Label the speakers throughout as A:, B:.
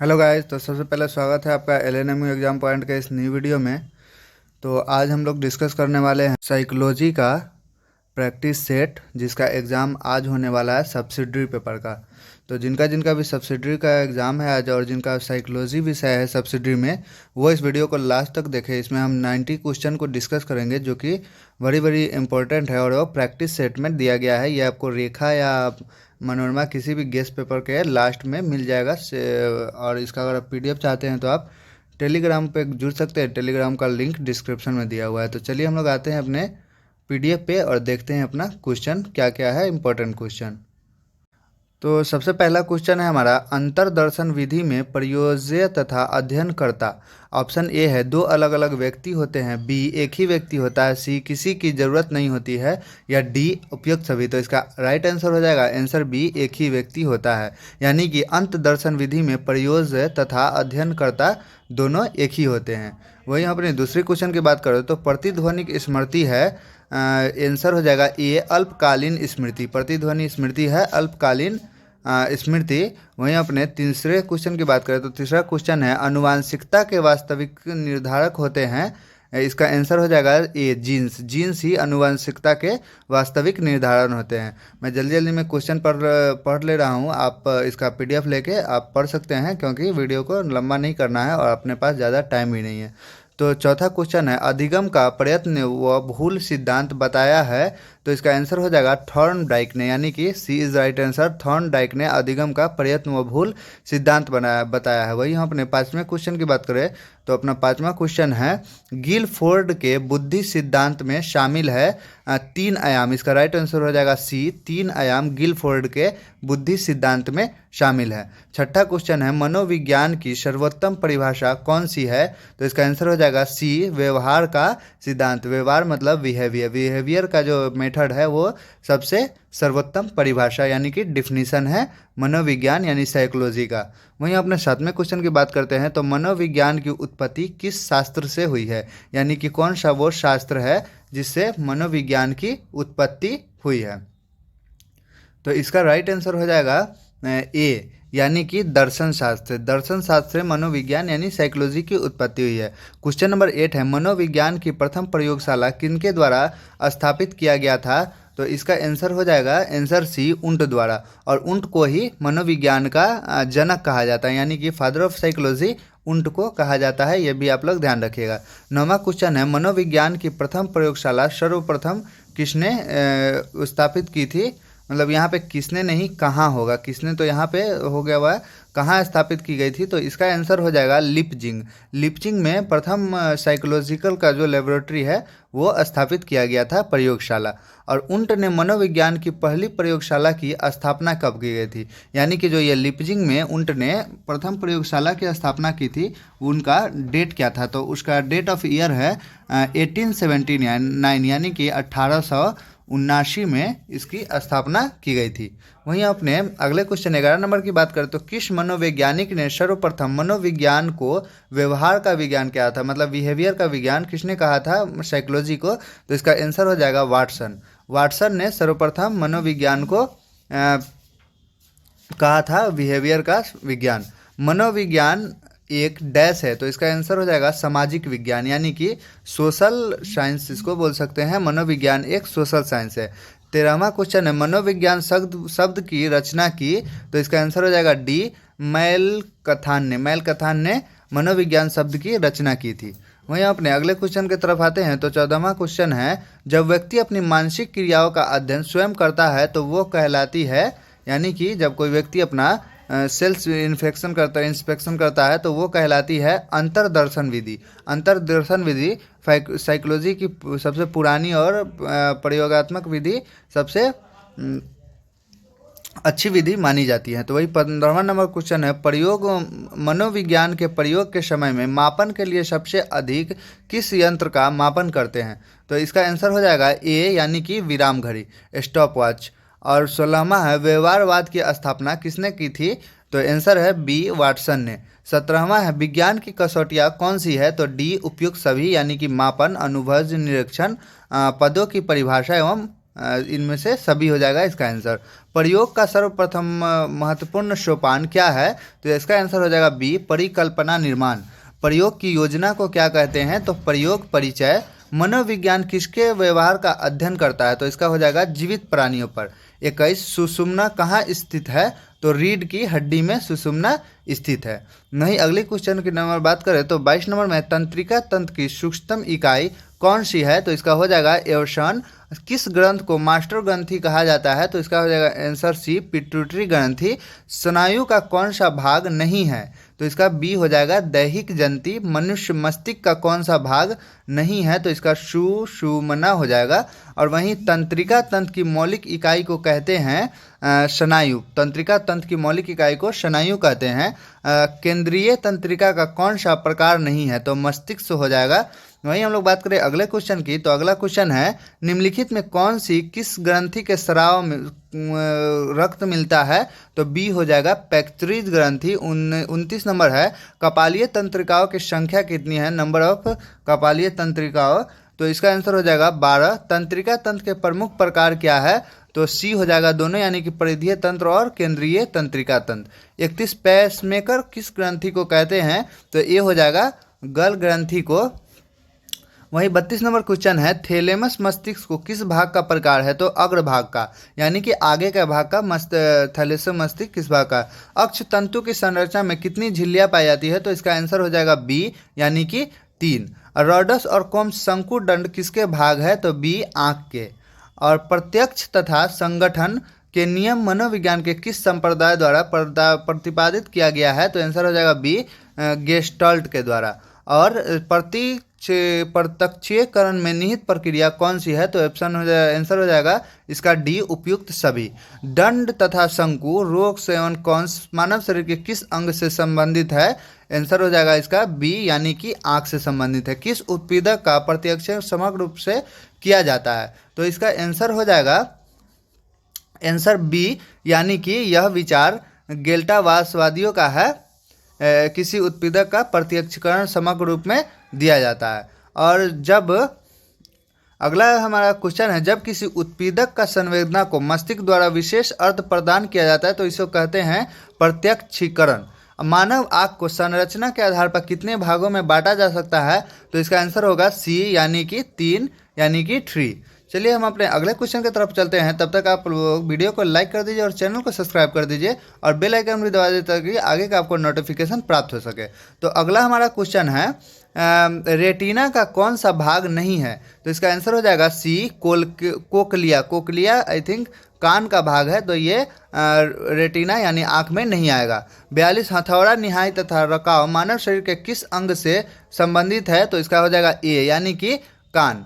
A: Hello guys. तो सबसे पहले स्वागत है आपका एलएनएमयू एग्जाम पॉइंट के इस नई वीडियो में। तो आज हम लोग डिस्कस करने वाले हैं साइकोलॉजी का प्रैक्टिस सेट, जिसका एग्ज़ाम आज होने वाला है सब्सिडरी पेपर का। तो जिनका जिनका भी सब्सिडरी का एग्ज़ाम है आज और जिनका साइकोलॉजी विषय है सब्सिडरी में, वो इस वीडियो को लास्ट तक देखें। इसमें हम 90 क्वेश्चन को डिस्कस करेंगे जो कि बड़ी बड़ी इंपॉर्टेंट है और वो प्रैक्टिस सेट में दिया गया है। ये आपको रेखा या मनोरमा किसी भी गेस्ट पेपर के लास्ट में मिल जाएगा। और इसका अगर आप पीडीएफ चाहते हैं तो आप टेलीग्राम पे जुड़ सकते हैं। टेलीग्राम का लिंक डिस्क्रिप्शन में दिया हुआ है। तो चलिए हम लोग आते हैं अपने पीडीएफ पे और देखते हैं अपना क्वेश्चन क्या क्या है, इंपॉर्टेंट क्वेश्चन। तो सबसे पहला क्वेश्चन है हमारा, अंतर्दर्शन विधि में प्रयोज्य तथा अध्ययनकर्ता। ऑप्शन ए है दो अलग अलग व्यक्ति होते हैं, बी एक ही व्यक्ति होता है, सी किसी की ज़रूरत नहीं होती है, या डी उपयुक्त सभी। तो इसका राइट आंसर हो जाएगा आंसर बी, एक ही व्यक्ति होता है। यानी कि अंतर्दर्शन विधि में प्रयोज्य तथा अध्ययनकर्ता दोनों एक ही होते हैं। वहीं अपने दूसरे क्वेश्चन की बात करें तो प्रतिध्वनिक स्मृति है, आंसर हो जाएगा ए अल्पकालीन स्मृति। प्रतिध्वनि स्मृति है अल्पकालीन स्मृति। वहीं अपने तीसरे क्वेश्चन की बात करें तो तीसरा क्वेश्चन है, आनुवांशिकता के वास्तविक निर्धारक होते हैं। इसका आंसर हो जाएगा ए जीन्स। जीन्स ही आनुवांशिकता के वास्तविक निर्धारण होते हैं। मैं जल्दी जल्दी में क्वेश्चन पढ़ ले रहा हूँ, आप इसका पीडीएफ लेके आप पढ़ सकते हैं क्योंकि वीडियो को लंबा नहीं करना है और अपने पास ज़्यादा टाइम भी नहीं है। तो चौथा क्वेश्चन है, अधिगम का प्रयत्न व भूल सिद्धांत बताया है। तो इसका आंसर हो जाएगा थॉर्नडाइक ने, यानी कि सी इज राइट आंसर। थॉर्नडाइक ने अधिगम का प्रयत्न व भूल सिद्धांत बताया है। वही हम अपने पांचवें क्वेश्चन की बात करें तो अपना पांचवा क्वेश्चन है, गिलफोर्ड के बुद्धि सिद्धांत में शामिल है तीन आयाम। इसका राइट आंसर हो जाएगा सी, तीन आयाम गिलफोर्ड के बुद्धि सिद्धांत में शामिल है। छठा क्वेश्चन है, मनोविज्ञान की सर्वोत्तम परिभाषा कौन सी है। तो इसका आंसर हो जाएगा सी, व्यवहार का सिद्धांत। व्यवहार मतलब बिहेवियर। बिहेवियर का जो मेथड है वो सबसे सर्वोत्तम परिभाषा यानी कि डिफिनीशन है मनोविज्ञान यानी साइकोलॉजी का। वहीं अपने सातवें क्वेश्चन की बात करते हैं तो मनोविज्ञान की उत्पत्ति किस शास्त्र से हुई है, यानी कि कौन सा वो शास्त्र है जिससे मनोविज्ञान की उत्पत्ति हुई है। तो इसका राइट आंसर हो जाएगा ए, यानी कि दर्शन शास्त्र। दर्शन शास्त्र से मनोविज्ञान यानी साइकोलॉजी की उत्पत्ति हुई है। क्वेश्चन नंबर 8 है, मनोविज्ञान की प्रथम प्रयोगशाला किनके द्वारा स्थापित किया गया था। तो इसका आंसर हो जाएगा आंसर सी, उंट द्वारा। और उंट को ही मनोविज्ञान का जनक कहा जाता है, यानी कि फादर ऑफ साइकोलॉजी उंट को कहा जाता है। यह भी आप लोग ध्यान रखिएगा। नौवां क्वेश्चन है, मनोविज्ञान की प्रथम प्रयोगशाला सर्वप्रथम किसने स्थापित की थी। मतलब यहाँ पे किसने नहीं, कहाँ होगा। किसने तो यहाँ पे हो गया हुआ है, कहाँ स्थापित की गई थी। तो इसका आंसर हो जाएगा लिपजिंग। लिपजिंग में प्रथम साइकोलॉजिकल का जो लेबोरेटरी है वो स्थापित किया गया था, प्रयोगशाला। और उंट ने मनोविज्ञान की पहली प्रयोगशाला की स्थापना कब की गई थी, यानी कि जो ये लिपजिंग में उंट ने प्रथम प्रयोगशाला की स्थापना की थी, उनका डेट क्या था। तो उसका डेट ऑफ ईयर है 1879, यानी कि 1879 में इसकी स्थापना की गई थी। वहीं अपने अगले क्वेश्चन 11 नंबर की बात करें तो किस मनोवैज्ञानिक ने सर्वप्रथम मनोविज्ञान को व्यवहार का विज्ञान कहा था, मतलब बिहेवियर का विज्ञान किसने कहा था साइकोलॉजी को। तो इसका आंसर हो जाएगा वाटसन। वाटसन ने सर्वप्रथम मनोविज्ञान को कहा था बिहेवियर का विज्ञान। मनोविज्ञान एक डैश है, तो इसका आंसर हो जाएगा सामाजिक विज्ञान, यानी कि सोशल साइंस इसको बोल सकते हैं। मनोविज्ञान एक सोशल साइंस है। 13वां क्वेश्चन है, मनोविज्ञान शब्द की रचना की। तो इसका आंसर हो जाएगा डी, मैलकथान ने। मैलकथान ने मनोविज्ञान शब्द की रचना की थी। वहीं अपने अगले क्वेश्चन की तरफ आते हैं तो 14वां क्वेश्चन है, जब व्यक्ति अपनी मानसिक क्रियाओं का अध्ययन स्वयं करता है तो वो कहलाती है, यानी कि जब कोई व्यक्ति अपना सेल्फ इंस्पेक्शन करता है तो वो कहलाती है अंतर्दर्शन विधि। अंतर्दर्शन विधि साइकोलॉजी की सबसे पुरानी और प्रयोगात्मक विधि, सबसे अच्छी विधि मानी जाती है। तो वही 15वां नंबर क्वेश्चन है, प्रयोग मनोविज्ञान के प्रयोग के समय में मापन के लिए सबसे अधिक किस यंत्र का मापन करते हैं। तो इसका आंसर हो जाएगा ए, यानी कि विराम घड़ी, स्टॉप वॉच। और 16वां है, व्यवहारवाद की स्थापना किसने की थी। तो आंसर है बी, वाटसन ने। 17वां है, विज्ञान की कसौटियाँ कौन सी है। तो डी, उपयुक्त सभी, यानी कि मापन, अनुभव, निरीक्षण, पदों की परिभाषा एवं इनमें से सभी हो जाएगा इसका आंसर। प्रयोग का सर्वप्रथम महत्वपूर्ण सोपान क्या है? तो इसका आंसर हो जाएगा बी, परिकल्पना निर्माण। प्रयोग की योजना को क्या कहते हैं? तो प्रयोग परिचय। मनोविज्ञान किसके व्यवहार का अध्ययन करता है? तो इसका हो जाएगा जीवित प्राणियों पर। 21, सुषुम्ना कहाँ स्थित है? तो रीढ़ की हड्डी में सुषुम्ना स्थित है। नहीं, अगले क्वेश्चन की नंबर बात करें तो 22 नंबर में तंत्रिका तंत्र की सूक्ष्मतम इकाई कौन सी है? तो इसका हो जाएगा एवरसन। किस ग्रंथ को मास्टर ग्रंथि कहा जाता है? तो इसका हो जाएगा आंसर सी, पिट्यूटरी ग्रंथि। स्नायु का कौन सा भाग नहीं है? तो इसका बी हो जाएगा दैहिक जंती। मनुष्य मस्तिष्क का कौन सा भाग नहीं है? तो इसका सुषुम्ना हो जाएगा। और वहीं तंत्रिका तंत्र की मौलिक इकाई को कहते हैं स्नायु। तंत्रिका तंत्र की मौलिक इकाई को स्नायु कहते हैं। केंद्रीय तंत्रिका का कौन सा प्रकार नहीं है? तो मस्तिष्क हो जाएगा। वहीं हम लोग बात करें अगले क्वेश्चन की, तो अगला क्वेश्चन है निम्नलिखित में कौन सी किस ग्रंथि के स्राव में रक्त मिलता है? तो बी हो जाएगा पैक्चरीज ग्रंथि। 29 नंबर है कपालीय तंत्रिकाओं की संख्या कितनी है? नंबर ऑफ कपालीय तंत्रिकाओं। तो इसका आंसर हो जाएगा 12। तंत्रिका तंत्र के प्रमुख प्रकार क्या है? तो सी हो जाएगा दोनों, यानी कि परिधीय तंत्र और केंद्रीय तंत्रिका तंत्र। 31 पेसमेकर किस ग्रंथि को कहते हैं? तो ये हो जाएगा गल ग्रंथि को। वहीं 32 नंबर क्वेश्चन है थैलेमस मस्तिष्क को किस भाग का प्रकार है? तो अग्र भाग का, यानी कि आगे का भाग का थैलेमस मस्तिष्क किस भाग का? अक्ष तंतु की संरचना में कितनी झिल्लियां पाई जाती है? तो इसका आंसर हो जाएगा बी, यानी कि 3। रोडस और कोम्स शंकु दंड किसके भाग है? तो बी, आंख के। और प्रत्यक्ष तथा संगठन के नियम मनोविज्ञान के किस संप्रदाय द्वारा प्रतिपादित किया गया है? तो आंसर हो जाएगा बी, गेस्टल्ट के द्वारा। और प्रत्यक्षीकरण में निहित प्रक्रिया कौन सी है? तो ऑप्शन हो जाएगा, आंसर हो जाएगा इसका डी, उपयुक्त सभी। दंड तथा शंकु रोग सेवन कौन मानव शरीर के किस अंग से संबंधित है? आंसर हो जाएगा इसका बी, यानी कि आंख से संबंधित है। किस उत्पीड़क का प्रत्यक्षण समग्र रूप से किया जाता है? तो इसका आंसर हो जाएगा आंसर बी, यानी कि यह विचार गेल्टावासवादियों का है। किसी उत्पीड़क का प्रत्यक्षीकरण समग्र रूप में दिया जाता है। और जब अगला हमारा क्वेश्चन है जब किसी उत्पीड़क का संवेदना को मस्तिष्क द्वारा विशेष अर्थ प्रदान किया जाता है तो इसको कहते हैं प्रत्यक्षीकरण। मानव आँख को संरचना के आधार पर कितने भागों में बांटा जा सकता है? तो इसका आंसर होगा सी, यानी कि 3, यानी कि 3। चलिए हम अपने अगले क्वेश्चन की तरफ चलते हैं। तब तक आप लोग वीडियो को लाइक कर दीजिए और चैनल को सब्सक्राइब कर दीजिए और बेल आइकन भी दबा दीजिए ताकि आगे का आपको नोटिफिकेशन प्राप्त हो सके। तो अगला हमारा क्वेश्चन है रेटिना का कौन सा भाग नहीं है? तो इसका आंसर हो जाएगा सी, कोकलिया। कोकलिया आई थिंक कान का भाग है, तो ये रेटिना यानी आँख में नहीं आएगा। 42 हथौड़ा, निहाई तथा रकाव मानव शरीर के किस अंग से संबंधित है? तो इसका हो जाएगा ए, यानी कि कान।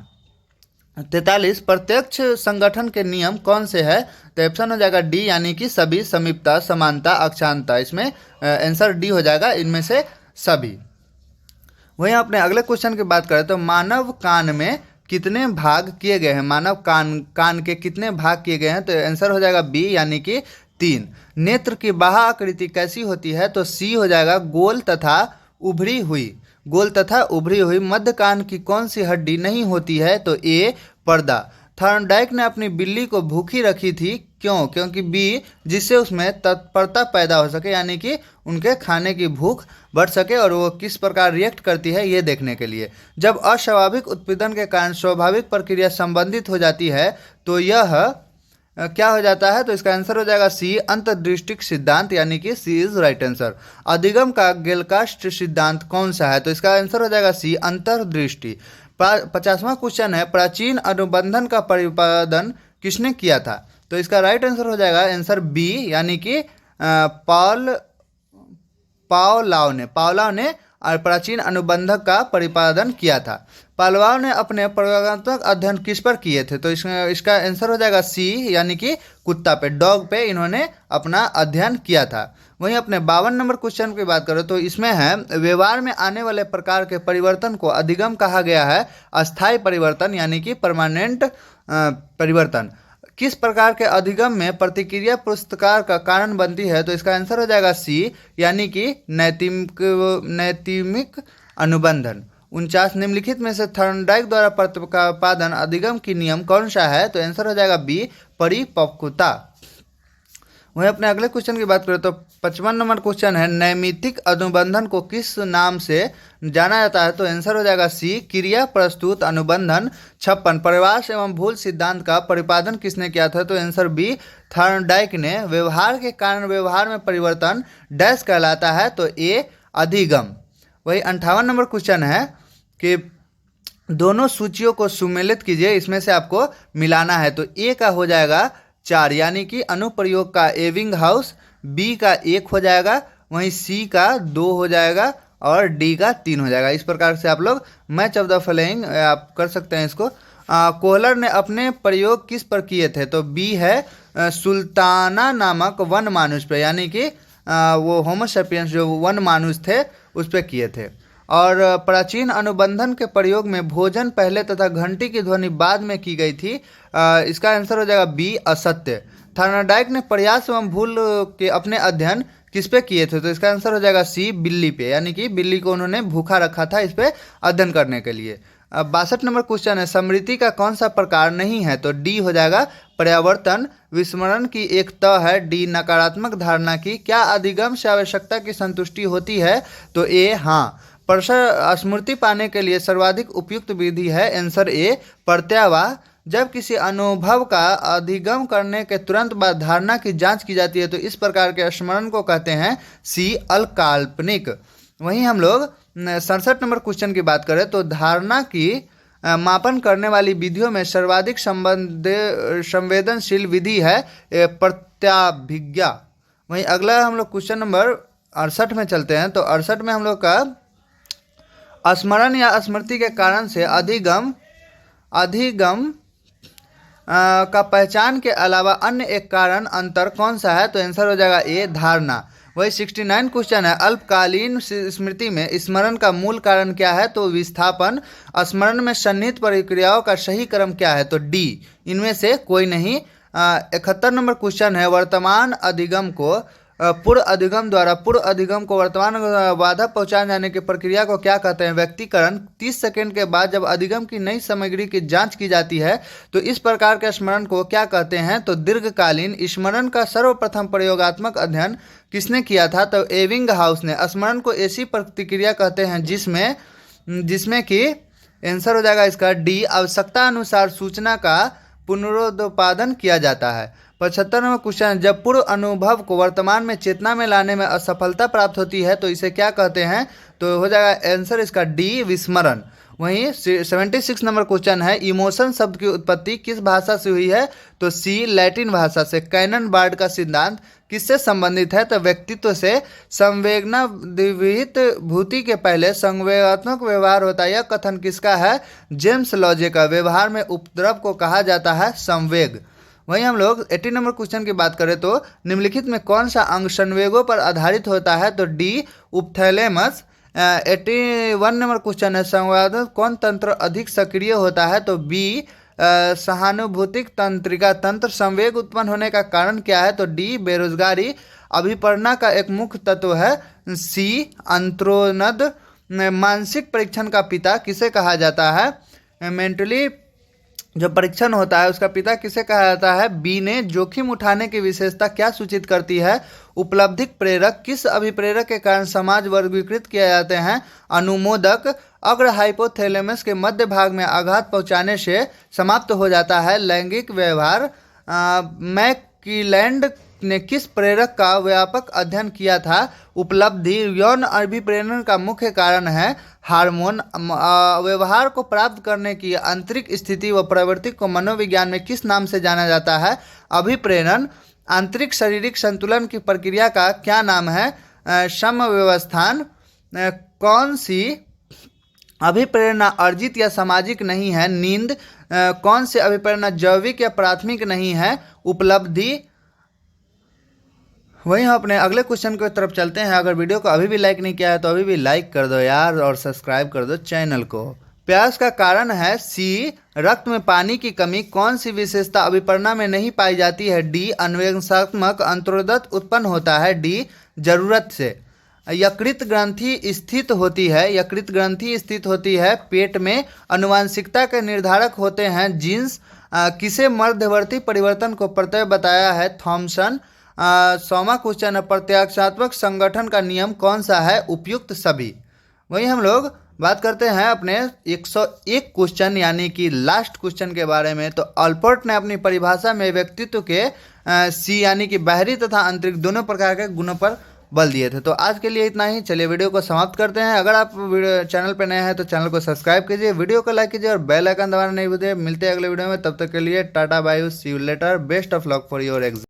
A: 43 प्रत्यक्ष संगठन के नियम कौन से है? तो ऑप्शन हो जाएगा डी, यानी कि सभी, समीपता, समानता, अक्षांशता। इसमें आंसर डी हो जाएगा, इनमें से सभी। वहीं अपने अगले क्वेश्चन की बात करें तो मानव कान में कितने भाग किए गए हैं? मानव कान के कितने भाग किए गए हैं? तो आंसर हो जाएगा बी, यानी कि 3। नेत्र की बाह्य आकृति कैसी होती है? तो सी हो जाएगा गोल तथा उभरी हुई। गोल तथा उभरी हुई। मध्य कान की कौन सी हड्डी नहीं होती है? तो ए, पर्दा। थॉर्नडाइक ने अपनी बिल्ली को भूखी रखी थी, क्यों? क्योंकि बी, जिससे उसमें तत्परता पैदा हो सके, यानी कि उनके खाने की भूख बढ़ सके और वो किस प्रकार रिएक्ट करती है ये देखने के लिए। जब अस्वाभाविक उत्पीड़न के कारण स्वाभाविक प्रक्रिया संबंधित हो जाती है तो यह क्या हो जाता है? तो इसका आंसर हो जाएगा सी, अंतर्दृष्टिक सिद्धांत, यानी कि सी इज राइट आंसर। अधिगम का गेलकास्ट सिद्धांत कौन सा है? तो इसका आंसर हो जाएगा सी, अंतर्दृष्टि। 50वां क्वेश्चन है प्राचीन अनुबंधन का प्रतिपादन किसने किया था? तो इसका राइट आंसर हो जाएगा आंसर बी, यानी कि पावलोव ने प्राचीन अनुबंधक का प्रतिपादन किया था। पावलोव ने अपने प्रयोगात्मक अध्ययन किस पर किए थे? तो इसका आंसर हो जाएगा सी, यानी कि कुत्ता पे, डॉग पे इन्होंने अपना अध्ययन किया था। वहीं अपने 52 नंबर क्वेश्चन की बात करें तो इसमें है व्यवहार में आने वाले प्रकार के परिवर्तन को अधिगम कहा गया है। अस्थायी परिवर्तन, यानी कि परमानेंट परिवर्तन। किस प्रकार के अधिगम में प्रतिक्रिया पुरस्कार का कारण बनती है? तो इसका आंसर हो जाएगा सी, यानी कि नैतिमिक अनुबंधन। 49 निम्नलिखित में से थॉर्नडाइक द्वारा प्रतिपादन अधिगम की नियम कौन सा है? तो आंसर हो जाएगा बी, परिपक्वता। वहीं अपने अगले क्वेश्चन की बात करें तो 55 नंबर क्वेश्चन है, नैमित्तिक अनुबंधन को किस नाम से जाना जाता है? तो आंसर हो जाएगा सी, क्रिया प्रस्तुत अनुबंधन। 56 प्रवास एवं भूल सिद्धांत का प्रतिपादन किसने किया था? तो आंसर बी, थॉर्नडाइक ने। व्यवहार के कारण व्यवहार में परिवर्तन डैश कहलाता है? तो ए, अधिगम। वही 58 नंबर क्वेश्चन है कि दोनों सूचियों को सुमेलित कीजिए, इसमें से आपको मिलाना है। तो ए का हो जाएगा 4, यानी कि अनुप्रयोग का एविंग हाउस, बी का 1 हो जाएगा, वहीं सी का 2 हो जाएगा और डी का 3 हो जाएगा। इस प्रकार से आप लोग मैच ऑफ द फॉलोइंग आप कर सकते हैं इसको। कोहलर ने अपने प्रयोग किस पर किए थे? तो बी है सुल्ताना नामक वन मानुष पे, यानी कि वो होमो सेपियंस जो वन मानुष थे उस पर किए थे। और प्राचीन अनुबंधन के प्रयोग में भोजन पहले तथा घंटी की ध्वनि बाद में की गई थी। इसका आंसर हो जाएगा बी, असत्य। थॉर्नडाइक ने प्रयास एवं भूल के अपने अध्ययन किस पे किए थे? तो इसका आंसर हो जाएगा सी, बिल्ली पे, यानी कि बिल्ली को उन्होंने भूखा रखा था इस पे अध्ययन करने के लिए। 62 नंबर क्वेश्चन है, स्मृति का कौन सा प्रकार नहीं है? तो डी हो जाएगा पर्यावर्तन। विस्मरण की एक तह है। डी, नकारात्मक धारणा की। क्या अधिगम से आवश्यकता की संतुष्टि होती है? तो ए, हाँ। स्मृति पाने के लिए सर्वाधिक उपयुक्त विधि है? आंसर ए, प्रत्यावाह। जब किसी अनुभव का अधिगम करने के तुरंत बाद धारणा की जांच की जाती है तो इस प्रकार के स्मरण को कहते हैं सी, अल्पकाल्पनिक। वहीं हम लोग 67 नंबर क्वेश्चन की बात करें तो धारणा की मापन करने वाली विधियों में सर्वाधिक संवेदनशील विधि है प्रत्याभिज्ञा। वहीं अगला हम लोग क्वेश्चन नंबर 68 में चलते हैं। तो 68 में हम लोग का स्मरण या स्मृति के कारण से अधिगम का पहचान के अलावा अन्य एक कारण अंतर कौन सा है? तो आंसर हो जाएगा ए, धारणा। वही 69 क्वेश्चन है, अल्पकालीन स्मृति में स्मरण का मूल कारण क्या है? तो विस्थापन। स्मरण में सन्निहित प्रक्रियाओं का सही क्रम क्या है? तो डी, इनमें से कोई नहीं। 71 नंबर क्वेश्चन है, वर्तमान अधिगम को पूर्व अधिगम द्वारा पूर्व अधिगम को वर्तमान बाधा पहुंचाए जाने की प्रक्रिया को क्या कहते हैं? व्यक्तिकरण। 30 सेकंड के बाद जब अधिगम की नई सामग्री की जांच की जाती है तो इस प्रकार के स्मरण को क्या कहते हैं? तो दीर्घकालीन। स्मरण का सर्वप्रथम प्रयोगात्मक अध्ययन किसने किया था? तो एविंग हाउस ने। स्मरण को ऐसी प्रतिक्रिया कहते हैं जिसमें कि आंसर हो जाएगा इसका डी, आवश्यकता अनुसार सूचना का पुनरुत्पादन किया जाता है। 75 नंबर क्वेश्चन, जब पूर्व अनुभव को वर्तमान में चेतना में लाने में असफलता प्राप्त होती है तो इसे क्या कहते हैं? तो हो जाएगा आंसर इसका डी, विस्मरण। वहीं 76 नंबर क्वेश्चन है, इमोशन शब्द की उत्पत्ति किस भाषा से हुई है? तो सी, लैटिन भाषा से। कैनन बार्ड का सिद्धांत किससे संबंधित है? तो व्यक्तित्व से। संवेदना विहित भूति के पहले संवेगात्मक व्यवहार होता है, यह कथन किसका है? जेम्स लॉजे का। व्यवहार में उपद्रव को कहा जाता है संवेग। वहीं हम लोग 80 नंबर क्वेश्चन की बात करें तो निम्नलिखित में कौन सा अंग संवेगों पर आधारित होता है? तो डी, उपथैलेमस। 81 नंबर क्वेश्चन है, संवेदन कौन तंत्र अधिक सक्रिय होता है? तो बी, सहानुभूतिक तंत्रिका तंत्र। संवेग उत्पन्न होने का कारण क्या है? तो डी, बेरोजगारी। अभिप्रेरणा का एक मुख्य तत्व है सी, अंत्रोनद। मानसिक परीक्षण का पिता किसे कहा जाता है? मेंटली जो परीक्षण होता है उसका पिता किसे कहा जाता है? बी ने। जोखिम उठाने की विशेषता क्या सूचित करती है? उपलब्धिक प्रेरक। किस अभिप्रेरक के कारण समाज वर्गीकृत किए जाते हैं? अनुमोदक। अग्र हाइपोथैलेमस के मध्य भाग में आघात पहुंचाने से समाप्त हो जाता है लैंगिक व्यवहार। मैकक्लेलैंड ने किस प्रेरक का व्यापक अध्ययन किया था? उपलब्धि। यौन अभिप्रेरण का मुख्य कारण है हार्मोन। व्यवहार को प्राप्त करने की आंतरिक स्थिति व प्रवृत्ति को मनोविज्ञान में किस नाम से जाना जाता है? अभिप्रेरण। आंतरिक शारीरिक संतुलन की प्रक्रिया का क्या नाम है? समव्यवस्थान। कौन सी अभिप्रेरणा अर्जित या सामाजिक नहीं है? नींद। कौन सी अभिप्रेरणा जैविक या प्राथमिक नहीं है? उपलब्धि। वहीं हम अपने अगले क्वेश्चन की तरफ चलते हैं। अगर वीडियो को अभी भी लाइक नहीं किया है तो अभी भी लाइक कर दो यार, और सब्सक्राइब कर दो चैनल को। प्यास का कारण है सी, रक्त में पानी की कमी। कौन सी विशेषता अभिप्रेरणा में नहीं पाई जाती है? डी, अन्वेषणात्मक। अंतरोदत उत्पन्न होता है। डी, जरूरत से। यकृत ग्रंथि स्थित होती है, यकृत ग्रंथि स्थित होती है पेट में। अनुवांशिकता के निर्धारक होते हैं जीन्स। किसे मध्यवर्ती परिवर्तन को प्रत्यय बताया है? थॉमसन। 100वां क्वेश्चन है, प्रत्याक्षात्मक संगठन का नियम कौन सा है? उपयुक्त सभी। वही हम लोग बात करते हैं अपने 101 क्वेश्चन यानी कि लास्ट क्वेश्चन के बारे में। तो अल्पर्ट ने अपनी परिभाषा में व्यक्तित्व के सी यानी कि बाहरी तथा आंतरिक दोनों प्रकार के गुणों पर बल दिए थे। तो आज के लिए इतना ही, चलिए वीडियो को समाप्त करते हैं। अगर आप चैनल पर नए हैं तो चैनल को सब्सक्राइब कीजिए, वीडियो को लाइक कीजिए और बेल आइकन दबाना नहीं भूलिए। मिलते हैं अगले वीडियो में, तब तक के लिए tata bye, see you later, best of luck for your exam.